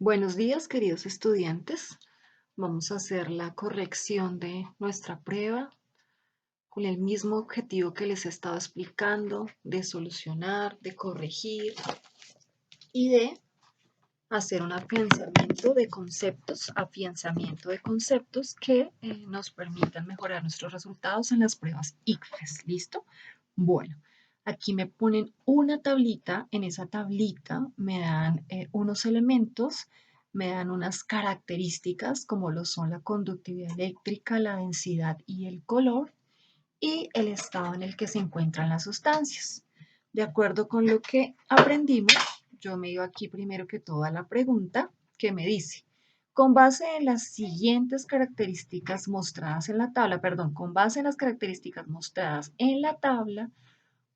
Buenos días, queridos estudiantes. Vamos a hacer la corrección de nuestra prueba con el mismo objetivo que les he estado explicando, de solucionar, de corregir y de hacer un afianzamiento de conceptos que nos permitan mejorar nuestros resultados en las pruebas ICFES. ¿Listo? Bueno, aquí me ponen una tablita. En esa tablita me dan unos elementos, me dan unas características como lo son la conductividad eléctrica, la densidad y el color y el estado en el que se encuentran las sustancias. De acuerdo con lo que aprendimos, yo me iba aquí primero que todo a la pregunta que me dice, con base en las siguientes características mostradas en la tabla, con base en las características mostradas en la tabla,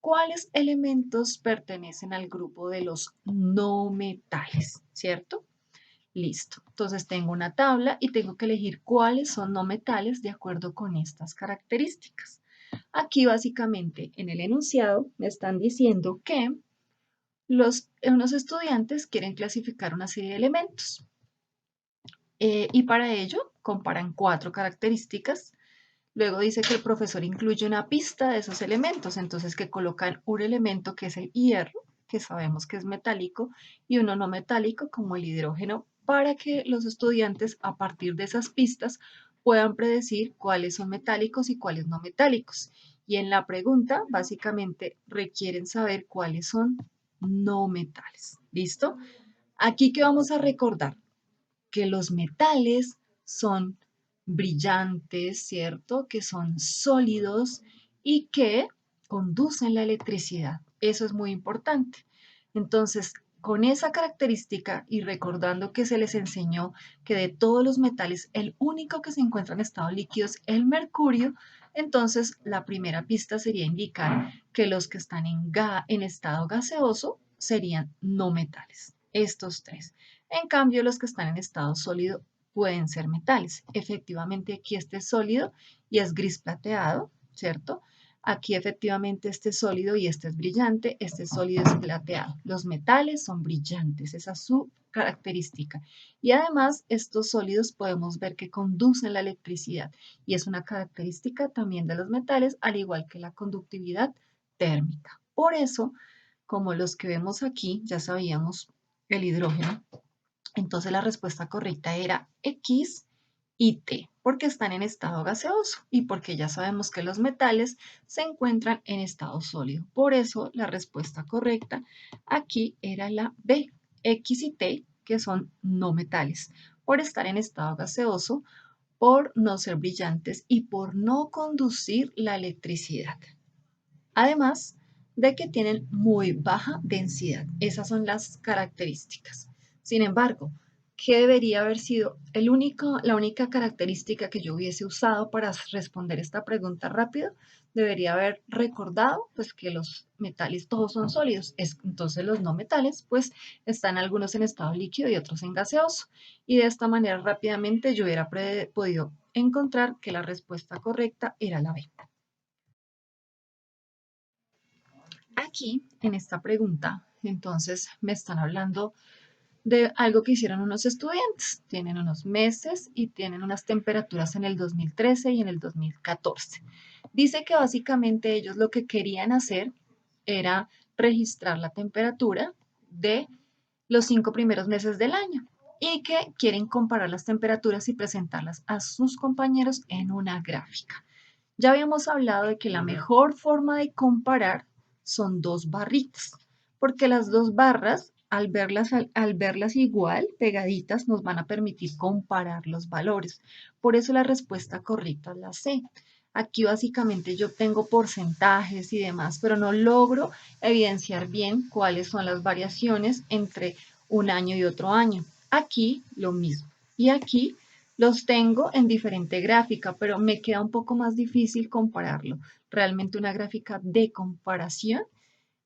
¿cuáles elementos pertenecen al grupo de los no metales? ¿Cierto? Listo. Entonces tengo una tabla y tengo que elegir cuáles son no metales de acuerdo con estas características. Aquí básicamente en el enunciado me están diciendo que unos estudiantes quieren clasificar una serie de elementos y para ello comparan 4 características. Luego dice que el profesor incluye una pista de esos elementos, entonces que colocan un elemento que es el hierro, que sabemos que es metálico, y uno no metálico como el hidrógeno, para que los estudiantes a partir de esas pistas puedan predecir cuáles son metálicos y cuáles no metálicos. Y en la pregunta, básicamente, requieren saber cuáles son no metales. ¿Listo? Aquí que vamos a recordar que los metales son brillantes, ¿cierto? Que son sólidos y que conducen la electricidad. Eso es muy importante. Entonces, con esa característica y recordando que se les enseñó que de todos los metales el único que se encuentra en estado líquido es el mercurio, entonces la primera pista sería indicar que los que están en estado gaseoso serían no metales, estos 3. En cambio, los que están en estado sólido pueden ser metales. Efectivamente, aquí este es sólido y es gris plateado, ¿cierto? Aquí efectivamente este es sólido y este es brillante, este sólido es plateado. Los metales son brillantes, esa es su característica. Y además, estos sólidos podemos ver que conducen la electricidad y es una característica también de los metales, al igual que la conductividad térmica. Por eso, como los que vemos aquí, ya sabíamos el hidrógeno, entonces la respuesta correcta era X y T, porque están en estado gaseoso y porque ya sabemos que los metales se encuentran en estado sólido. Por eso la respuesta correcta aquí era la B, X y T, que son no metales, por estar en estado gaseoso, por no ser brillantes y por no conducir la electricidad. Además de que tienen muy baja densidad. Esas son las características. Sin embargo, ¿qué debería haber sido la única característica que yo hubiese usado para responder esta pregunta rápido? Debería haber recordado pues, que los metales todos son sólidos. Entonces los no metales pues están algunos en estado líquido y otros en gaseoso. Y de esta manera rápidamente yo hubiera podido encontrar que la respuesta correcta era la B. Aquí, en esta pregunta, entonces me están hablando de algo que hicieron unos estudiantes. Tienen unos meses y tienen unas temperaturas en el 2013 y en el 2014. Dice que básicamente ellos lo que querían hacer era registrar la temperatura de los 5 primeros meses del año y que quieren comparar las temperaturas y presentarlas a sus compañeros en una gráfica. Ya habíamos hablado de que la mejor forma de comparar son 2 barritas, porque las 2 barras, al verlas igual, pegaditas, nos van a permitir comparar los valores. Por eso la respuesta correcta es la C. Aquí básicamente yo tengo porcentajes y demás, pero no logro evidenciar bien cuáles son las variaciones entre un año y otro año. Aquí lo mismo. Y aquí los tengo en diferente gráfica, pero me queda un poco más difícil compararlo. Realmente una gráfica de comparación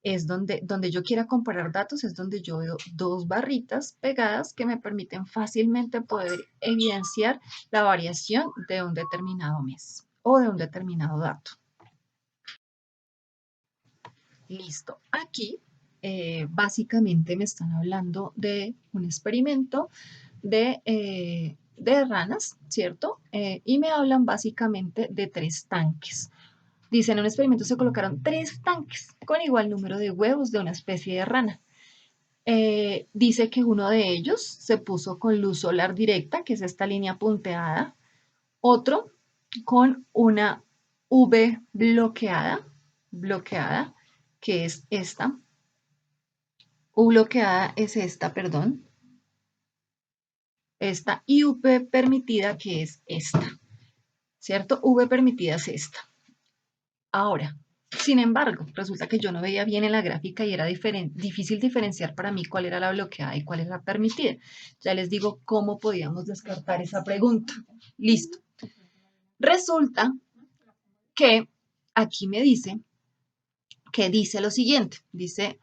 es donde yo quiera comparar datos, es donde yo veo 2 barritas pegadas que me permiten fácilmente poder evidenciar la variación de un determinado mes o de un determinado dato. Listo. Aquí básicamente me están hablando de un experimento de ranas, ¿cierto? Y me hablan básicamente de 3 tanques. Dice, en un experimento se colocaron 3 tanques con igual número de huevos de una especie de rana. Dice que uno de ellos se puso con luz solar directa, que es esta línea punteada, otro con una UV bloqueada, que es esta. U bloqueada es esta, perdón, esta, y UV permitida, que es esta, ¿cierto? V permitida es esta. Ahora, sin embargo, resulta que yo no veía bien en la gráfica y era difícil diferenciar para mí cuál era la bloqueada y cuál era la permitida. Ya les digo cómo podíamos descartar esa pregunta. Listo. Resulta que aquí me dice que dice lo siguiente. Dice,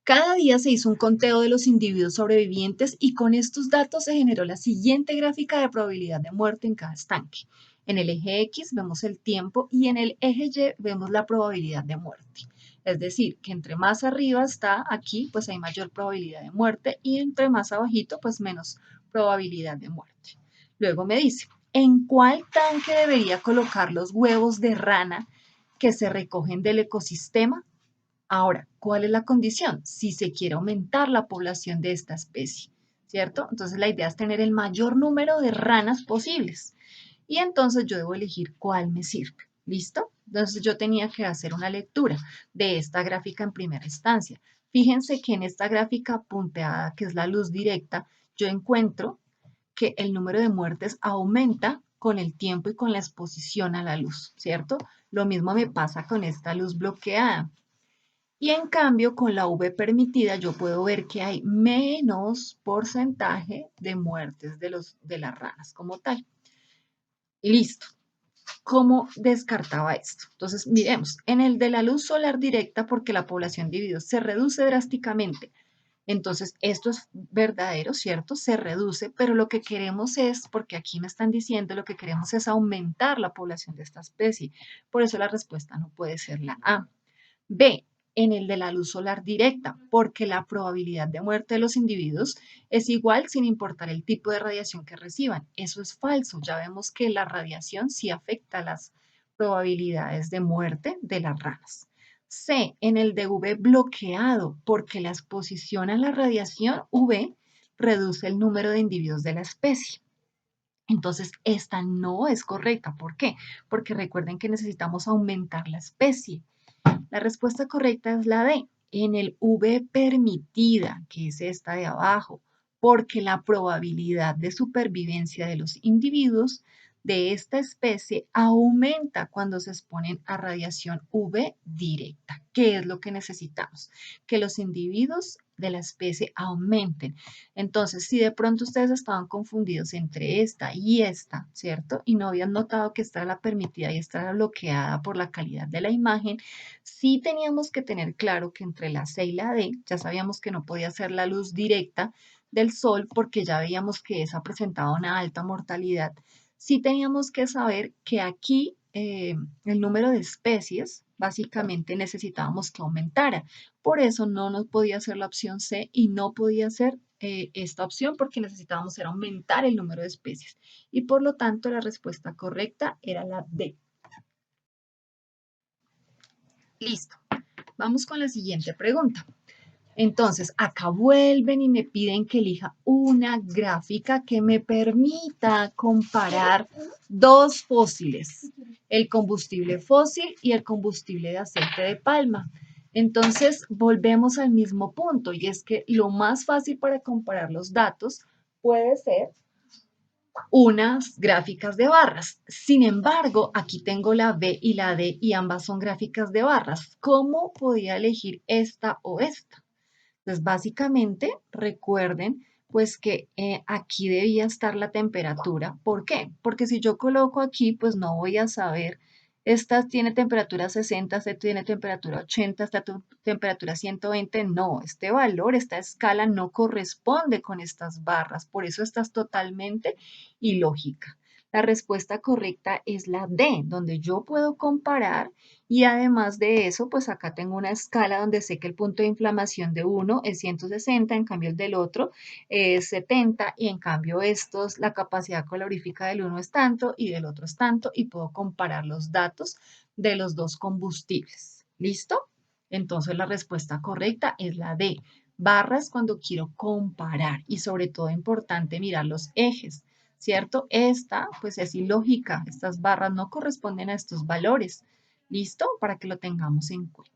cada día se hizo un conteo de los individuos sobrevivientes y con estos datos se generó la siguiente gráfica de probabilidad de muerte en cada estanque. En el eje X vemos el tiempo y en el eje Y vemos la probabilidad de muerte. Es decir, que entre más arriba está aquí, pues hay mayor probabilidad de muerte y entre más abajito, pues menos probabilidad de muerte. Luego me dice, ¿en cuál tanque debería colocar los huevos de rana que se recogen del ecosistema? Ahora, ¿cuál es la condición? Si se quiere aumentar la población de esta especie, ¿cierto? Entonces la idea es tener el mayor número de ranas posibles. Y entonces yo debo elegir cuál me sirve. ¿Listo? Entonces yo tenía que hacer una lectura de esta gráfica en primera instancia. Fíjense que en esta gráfica punteada, que es la luz directa, yo encuentro que el número de muertes aumenta con el tiempo y con la exposición a la luz, ¿cierto? Lo mismo me pasa con esta luz bloqueada. Y en cambio, con la V permitida, yo puedo ver que hay menos porcentaje de muertes de las ranas como tal. Listo. ¿Cómo descartaba esto? Entonces, miremos, en el de la luz solar directa, porque la población de individuos se reduce drásticamente. Entonces, esto es verdadero, ¿cierto? Se reduce, pero lo que queremos es, porque aquí me están diciendo, lo que queremos es aumentar la población de esta especie. Por eso la respuesta no puede ser la A. B, en el de la luz solar directa, porque la probabilidad de muerte de los individuos es igual sin importar el tipo de radiación que reciban. Eso es falso. Ya vemos que la radiación sí afecta las probabilidades de muerte de las ranas. C, en el de UV bloqueado, porque la exposición a la radiación UV reduce el número de individuos de la especie. Entonces, esta no es correcta. ¿Por qué? Porque recuerden que necesitamos aumentar la especie. La respuesta correcta es la D, en el V permitida, que es esta de abajo, porque la probabilidad de supervivencia de los individuos de esta especie aumenta cuando se exponen a radiación UV directa. ¿Qué es lo que necesitamos? Que los individuos de la especie aumenten. Entonces, si de pronto ustedes estaban confundidos entre esta y esta, ¿cierto? Y no habían notado que esta era la permitida y esta era bloqueada por la calidad de la imagen, sí teníamos que tener claro que entre la C y la D, ya sabíamos que no podía ser la luz directa del sol porque ya veíamos que esa presentaba una alta mortalidad. Sí teníamos que saber que aquí el número de especies básicamente necesitábamos que aumentara. Por eso no nos podía ser la opción C y no podía ser esta opción porque necesitábamos era aumentar el número de especies. Y por lo tanto la respuesta correcta era la D. Listo. Vamos con la siguiente pregunta. Entonces, acá vuelven y me piden que elija una gráfica que me permita comparar dos fósiles, el combustible fósil y el combustible de aceite de palma. Entonces, volvemos al mismo punto y es que lo más fácil para comparar los datos puede ser unas gráficas de barras. Sin embargo, aquí tengo la B y la D y ambas son gráficas de barras. ¿Cómo podía elegir esta o esta? Entonces, básicamente, recuerden pues que aquí debía estar la temperatura. ¿Por qué? Porque si yo coloco aquí, pues no voy a saber, esta tiene temperatura 60, esta tiene temperatura 80, esta temperatura 120. No, este valor, esta escala no corresponde con estas barras. Por eso esta es totalmente ilógica. La respuesta correcta es la D, donde yo puedo comparar y además de eso, pues acá tengo una escala donde sé que el punto de inflamación de uno es 160, en cambio el del otro es 70 y en cambio estos, la capacidad calorífica del uno es tanto y del otro es tanto y puedo comparar los datos de los dos combustibles. ¿Listo? Entonces la respuesta correcta es la D. Barras cuando quiero comparar y sobre todo importante mirar los ejes, ¿cierto? Esta pues es ilógica, estas barras no corresponden a estos valores. ¿Listo? Para que lo tengamos en cuenta.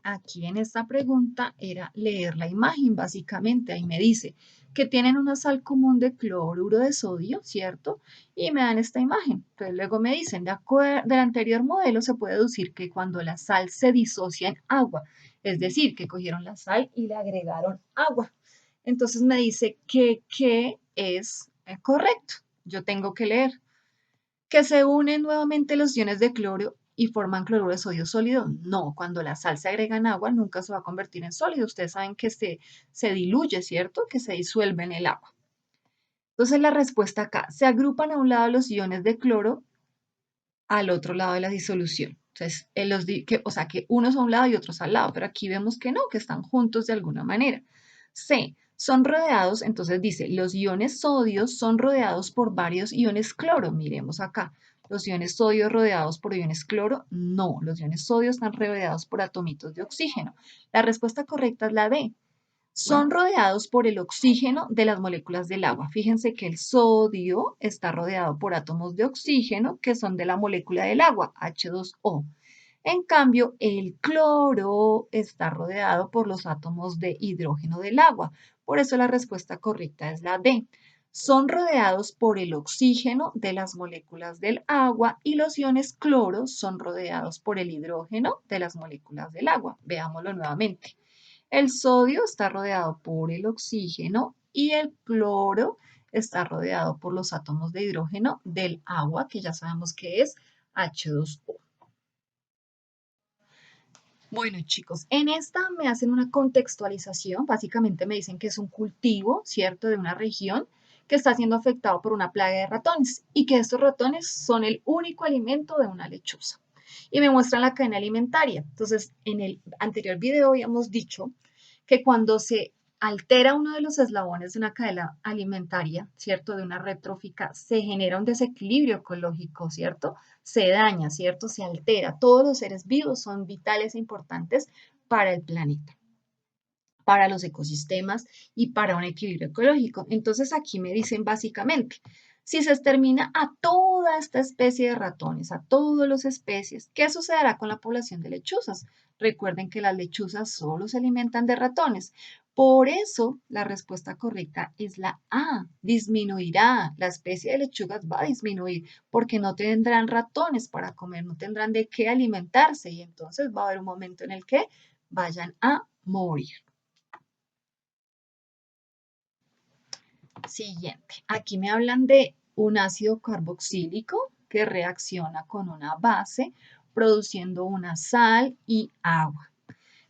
Aquí en esta pregunta era leer la imagen, básicamente. Ahí me dice que tienen una sal común de cloruro de sodio, ¿cierto? Y me dan esta imagen. Entonces luego me dicen, del anterior modelo se puede deducir que cuando la sal se disocia en agua, es decir, que cogieron la sal y le agregaron agua. Entonces me dice que es correcto. Yo tengo que leer que se unen nuevamente los iones de cloro y forman cloruro de sodio sólido. No, cuando la sal se agrega en agua nunca se va a convertir en sólido. Ustedes saben que se diluye, ¿cierto? Que se disuelve en el agua. Entonces la respuesta acá, se agrupan a un lado los iones de cloro, al otro lado de la disolución. Entonces, o sea, que unos a un lado y otros al lado, pero aquí vemos que no, que están juntos de alguna manera. C, son rodeados, entonces dice, los iones sodio son rodeados por varios iones cloro. Miremos acá, los iones sodio rodeados por iones cloro, no, los iones sodio están rodeados por atomitos de oxígeno. La respuesta correcta es la D, son rodeados por el oxígeno de las moléculas del agua. Fíjense que el sodio está rodeado por átomos de oxígeno que son de la molécula del agua, H2O. En cambio, el cloro está rodeado por los átomos de hidrógeno del agua. Por eso la respuesta correcta es la D. Son rodeados por el oxígeno de las moléculas del agua y los iones cloro son rodeados por el hidrógeno de las moléculas del agua. Veámoslo nuevamente. El sodio está rodeado por el oxígeno y el cloro está rodeado por los átomos de hidrógeno del agua, que ya sabemos que es H2O. Bueno, chicos, en esta me hacen una contextualización. Básicamente me dicen que es un cultivo, ¿cierto?, de una región que está siendo afectado por una plaga de ratones y que estos ratones son el único alimento de una lechuza. Y me muestran la cadena alimentaria. Entonces, en el anterior video habíamos dicho que cuando se altera uno de los eslabones de una cadena alimentaria, ¿cierto? De una red trófica, se genera un desequilibrio ecológico, ¿cierto? Se daña, ¿cierto? Se altera. Todos los seres vivos son vitales e importantes para el planeta, para los ecosistemas y para un equilibrio ecológico. Entonces aquí me dicen básicamente, si se extermina a toda esta especie de ratones, a todas las especies, ¿qué sucederá con la población de lechuzas? Recuerden que las lechuzas solo se alimentan de ratones. Por eso la respuesta correcta es la A, disminuirá. La especie de lechugas va a disminuir porque no tendrán ratones para comer, no tendrán de qué alimentarse y entonces va a haber un momento en el que vayan a morir. Siguiente. Aquí me hablan de un ácido carboxílico que reacciona con una base produciendo una sal y agua.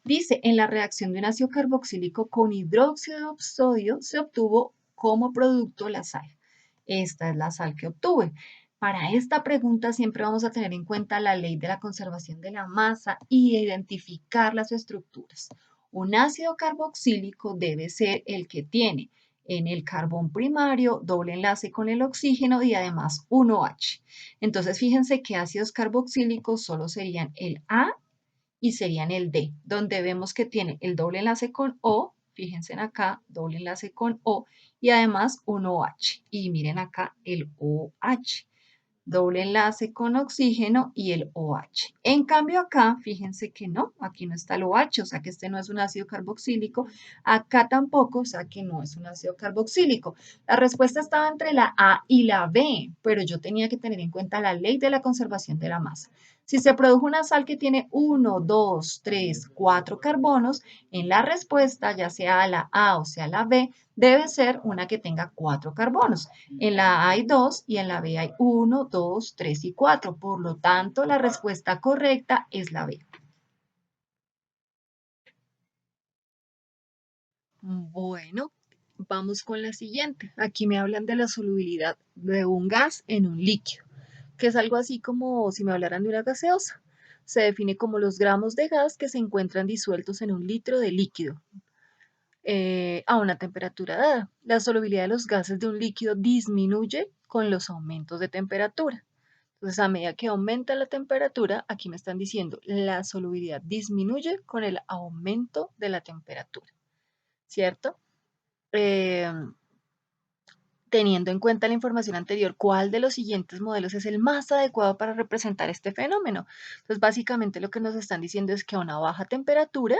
Dice, en la reacción de un ácido carboxílico con hidróxido de sodio se obtuvo como producto la sal. Esta es la sal que obtuve. Para esta pregunta siempre vamos a tener en cuenta la ley de la conservación de la masa y identificar las estructuras. Un ácido carboxílico debe ser el que tiene en el carbón primario doble enlace con el oxígeno y además un OH. Entonces fíjense que ácidos carboxílicos solo serían el A y serían el D, donde vemos que tiene el doble enlace con O, fíjense acá, doble enlace con O y además un OH. Y miren acá el OH, doble enlace con oxígeno y el OH. En cambio acá, fíjense que no, aquí no está el OH, o sea que este no es un ácido carboxílico, acá tampoco, o sea que no es un ácido carboxílico. La respuesta estaba entre la A y la B, pero yo tenía que tener en cuenta la ley de la conservación de la masa. Si se produjo una sal que tiene 1, 2, 3, 4 carbonos, en la respuesta, ya sea la A o sea la B, debe ser una que tenga 4 carbonos. En la A hay 2 y en la B hay 1, 2, 3 y 4. Por lo tanto, la respuesta correcta es la B. Bueno, Vamos con la siguiente. Aquí me hablan de la solubilidad de un gas en un líquido, que es algo así como si me hablaran de una gaseosa. Se define como los gramos de gas que se encuentran disueltos en un litro de líquido a una temperatura dada. La solubilidad de los gases de un líquido disminuye con los aumentos de temperatura. Entonces, a medida que aumenta la temperatura, aquí me están diciendo, la solubilidad disminuye con el aumento de la temperatura, ¿cierto? Eh, Teniendo en cuenta la información anterior, ¿cuál de los siguientes modelos es el más adecuado para representar este fenómeno? Entonces, básicamente lo que nos están diciendo es que a una baja temperatura,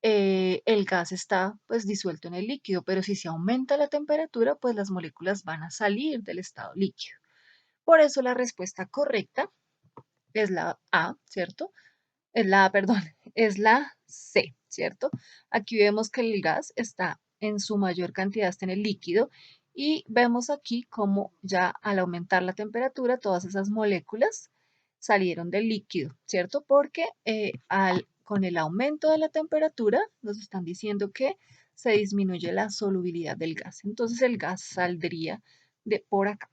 el gas está pues disuelto en el líquido, pero si se aumenta la temperatura, pues las moléculas van a salir del estado líquido. Por eso la respuesta correcta es la A, ¿cierto? Es la A, perdón, es la C, ¿cierto? Aquí vemos que el gas está en su mayor cantidad, está en el líquido, y vemos aquí cómo ya al aumentar la temperatura, todas esas moléculas salieron del líquido, ¿cierto? Porque con el aumento de la temperatura nos están diciendo que se disminuye la solubilidad del gas. Entonces el gas saldría de por acá.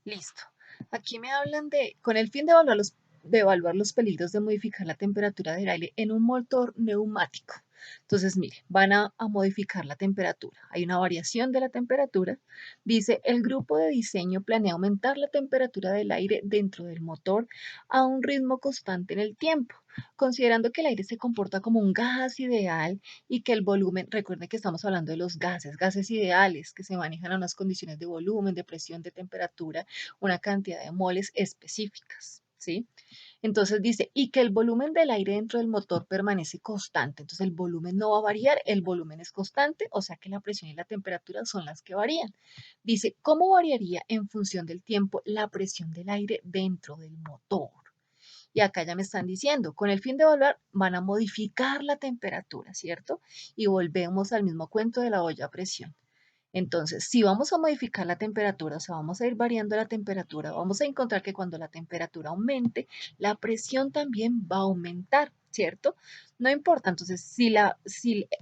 Listo. Aquí me hablan con el fin de evaluar los peligros de modificar la temperatura del aire en un motor neumático. Entonces, mire, van a modificar la temperatura. Hay una variación de la temperatura. Dice, el grupo de diseño planea aumentar la temperatura del aire dentro del motor a un ritmo constante en el tiempo, considerando que el aire se comporta como un gas ideal y que el volumen, recuerden que estamos hablando de los gases ideales que se manejan a unas condiciones de volumen, de presión, de temperatura, una cantidad de moles específicas, ¿sí? Entonces dice, y que el volumen del aire dentro del motor permanece constante. Entonces el volumen no va a variar, el volumen es constante, o sea que la presión y la temperatura son las que varían. Dice, ¿cómo variaría en función del tiempo la presión del aire dentro del motor? Y acá ya me están diciendo, con el fin de evaluar, van a modificar la temperatura, ¿cierto? Y volvemos al mismo cuento de la olla a presión. Entonces, si vamos a modificar la temperatura, o sea, vamos a ir variando la temperatura, vamos a encontrar que cuando la temperatura aumente, la presión también va a aumentar, ¿cierto? No importa, entonces, si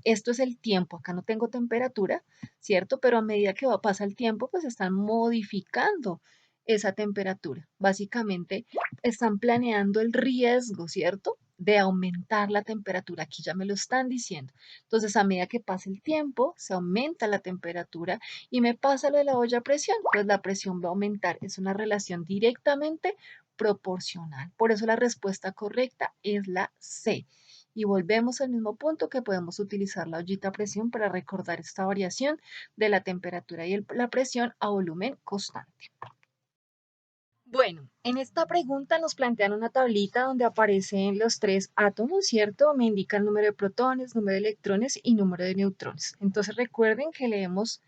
esto es el tiempo, acá no tengo temperatura, ¿cierto? Pero a medida que pasa el tiempo, pues están modificando esa temperatura. Básicamente, están planeando el riesgo, ¿cierto? De aumentar la temperatura. Aquí ya me lo están diciendo. Entonces, a medida que pasa el tiempo, se aumenta la temperatura y me pasa lo de la olla a presión, pues la presión va a aumentar. Es una relación directamente proporcional. Por eso la respuesta correcta es la C. Y volvemos al mismo punto que podemos utilizar la ollita a presión para recordar esta variación de la temperatura y la presión a volumen constante. Bueno, en esta pregunta nos plantean una tablita donde aparecen los tres átomos, ¿cierto? Me indica el número de protones, número de electrones y número de neutrones. Entonces recuerden que leemos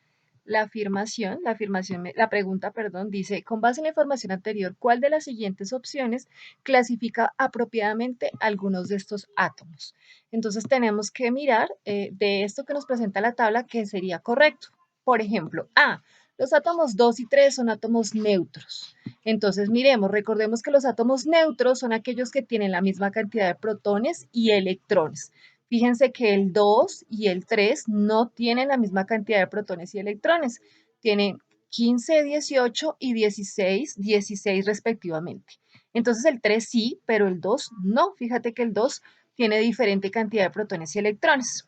la pregunta, perdón, dice, con base en la información anterior, ¿cuál de las siguientes opciones clasifica apropiadamente algunos de estos átomos? Entonces tenemos que mirar de esto que nos presenta la tabla que sería correcto. Por ejemplo, A, los átomos 2 y 3 son átomos neutros. Entonces, miremos, recordemos que los átomos neutros son aquellos que tienen la misma cantidad de protones y electrones. Fíjense que el 2 y el 3 no tienen la misma cantidad de protones y electrones. Tienen 15, 18 y 16, 16 respectivamente. Entonces el 3 sí, pero el 2 no. Fíjate que el 2 tiene diferente cantidad de protones y electrones.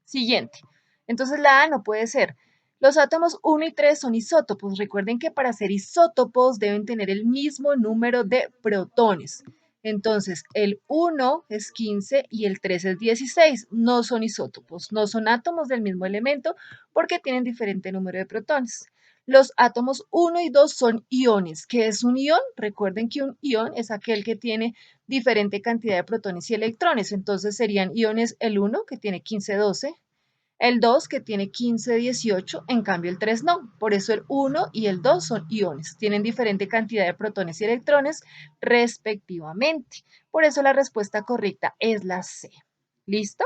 Siguiente. Entonces la A no puede ser. Los átomos 1 y 3 son isótopos. Recuerden que para ser isótopos deben tener el mismo número de protones. Entonces, el 1 es 15 y el 3 es 16. No son isótopos, no son átomos del mismo elemento porque tienen diferente número de protones. Los átomos 1 y 2 son iones. ¿Qué es un ion? Recuerden que un ion es aquel que tiene diferente cantidad de protones y electrones. Entonces serían iones el 1 que tiene 15, 12, el 2 que tiene 15, 18, en cambio el 3 no. Por eso el 1 y el 2 son iones. Tienen diferente cantidad de protones y electrones respectivamente. Por eso la respuesta correcta es la C. ¿Listo?